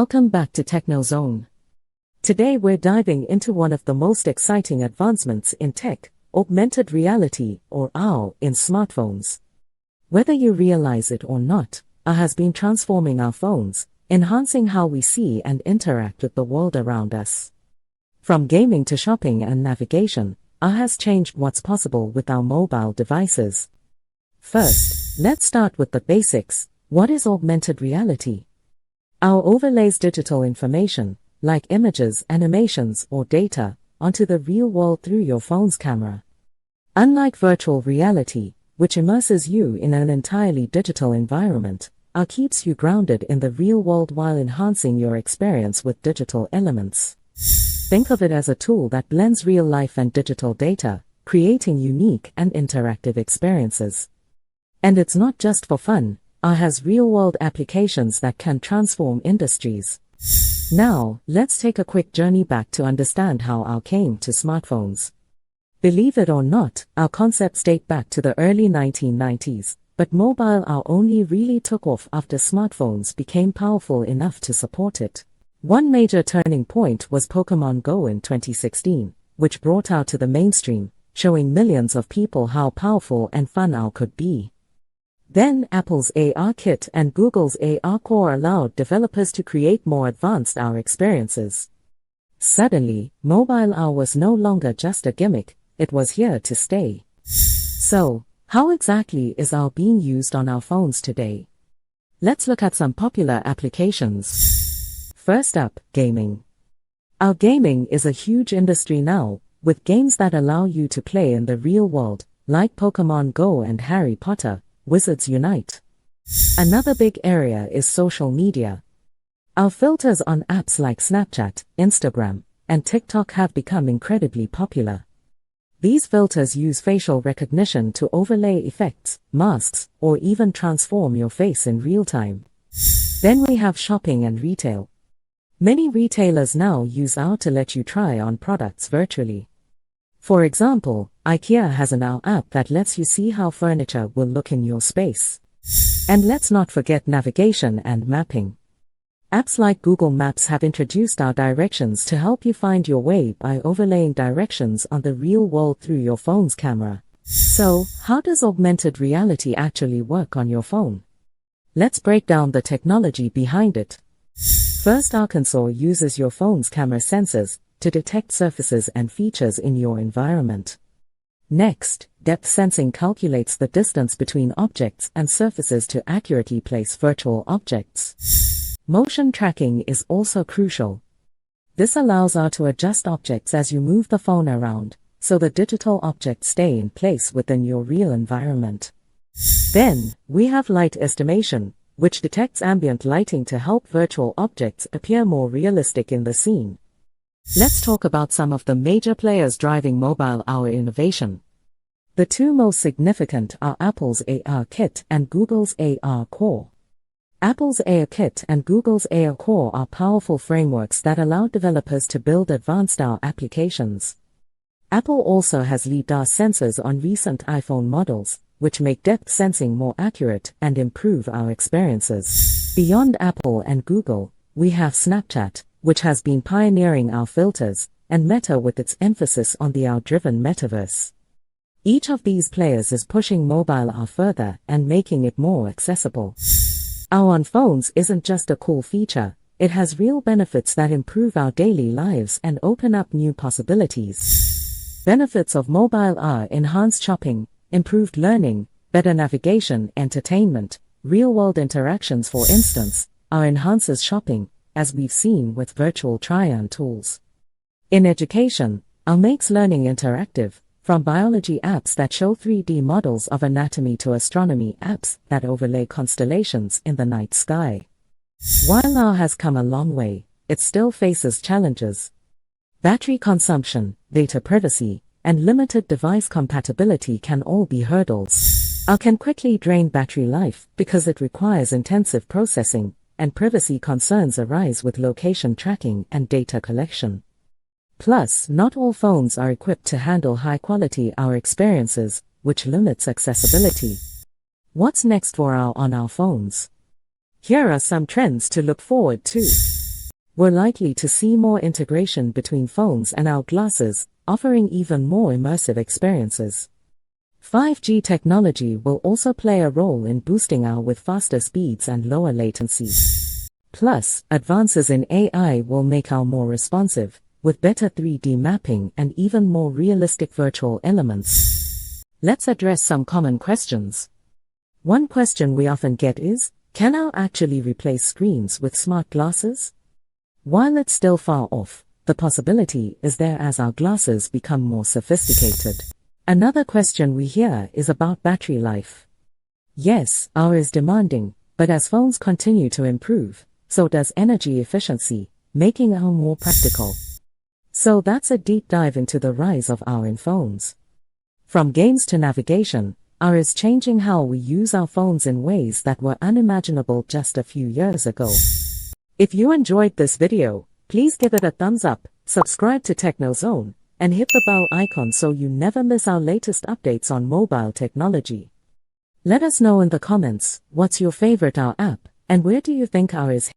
Welcome back to TechnoZone. Today we're diving into one of the most exciting advancements in tech, augmented reality, or AR, in smartphones. Whether you realize it or not, AR has been transforming our phones, enhancing how we see and interact with the world around us. From gaming to shopping and navigation, AR has changed what's possible with our mobile devices. First, let's start with the basics. What is augmented reality? AR overlays digital information, like images, animations, or data, onto the real world through your phone's camera. Unlike virtual reality, which immerses you in an entirely digital environment, AR keeps you grounded in the real world while enhancing your experience with digital elements. Think of it as a tool that blends real life and digital data, creating unique and interactive experiences. And it's not just for fun. AR has real-world applications that can transform industries. Now, let's take a quick journey back to understand how AR came to smartphones. Believe it or not, our concepts date back to the early 1990s, but mobile AR only really took off after smartphones became powerful enough to support it. One major turning point was Pokemon Go in 2016, which brought AR to the mainstream, showing millions of people how powerful and fun AR could be. Then Apple's ARKit and Google's ARCore allowed developers to create more advanced AR experiences. Suddenly, mobile AR was no longer just a gimmick, it was here to stay. So, how exactly is AR being used on our phones today? Let's look at some popular applications. First up, gaming. AR gaming is a huge industry now, with games that allow you to play in the real world, like Pokemon Go and Harry Potter, Wizards Unite. Another big area is social media. Our filters on apps like Snapchat, Instagram, and TikTok have become incredibly popular. These filters use facial recognition to overlay effects, masks, or even transform your face in real time. Then we have shopping and retail. Many retailers now use AR to let you try on products virtually. For example, IKEA has an AR app that lets you see how furniture will look in your space. And let's not forget navigation and mapping. Apps like Google Maps have introduced AR directions to help you find your way by overlaying directions on the real world through your phone's camera. So, how does augmented reality actually work on your phone? Let's break down the technology behind it. First, ARCore uses your phone's camera sensors to detect surfaces and features in your environment. Next, depth sensing calculates the distance between objects and surfaces to accurately place virtual objects. Motion tracking is also crucial. This allows AR to adjust objects as you move the phone around, so the digital objects stay in place within your real environment. Then, we have light estimation, which detects ambient lighting to help virtual objects appear more realistic in the scene. Let's talk about some of the major players driving mobile AR innovation. The two most significant are Apple's ARKit and Google's ARCore. Apple's ARKit and Google's ARCore are powerful frameworks that allow developers to build advanced AR applications. Apple also has LiDAR sensors on recent iPhone models, which make depth sensing more accurate and improve our experiences. Beyond Apple and Google, we have Snapchat, which has been pioneering AR filters, and Meta with its emphasis on the AR-driven metaverse. Each of these players is pushing mobile AR further and making it more accessible. AR on phones isn't just a cool feature, it has real benefits that improve our daily lives and open up new possibilities. Benefits of mobile AR: enhanced shopping, improved learning, better navigation, entertainment, real-world interactions. For instance, AR enhances shopping, as we've seen with virtual try-on tools. In education, AR makes learning interactive, from biology apps that show 3D models of anatomy to astronomy apps that overlay constellations in the night sky. While AR has come a long way, it still faces challenges. Battery consumption, data privacy, and limited device compatibility can all be hurdles. AR can quickly drain battery life because it requires intensive processing, and privacy concerns arise with location tracking and data collection. Plus, not all phones are equipped to handle high-quality AR experiences, which limits accessibility. What's next for AR on our phones? Here are some trends to look forward to. we're likely to see more integration between phones and our glasses, offering even more immersive experiences. 5G technology will also play a role in boosting AR with faster speeds and lower latency. Plus, advances in AI will make AR more responsive, with better 3D mapping and even more realistic virtual elements. Let's address some common questions. One question we often get is, can AR actually replace screens with smart glasses? While it's still far off, the possibility is there as our glasses become more sophisticated. Another question we hear is about battery life. Yes, AR is demanding, but as phones continue to improve, so does energy efficiency, making AR more practical. So that's a deep dive into the rise of AR in phones. From games to navigation, AR is changing how we use our phones in ways that were unimaginable just a few years ago. If you enjoyed this video, please give it a thumbs up, subscribe to TechnoZone, and hit the bell icon so you never miss our latest updates on mobile technology. Let us know in the comments, what's your favorite AR app, and where do you think AR is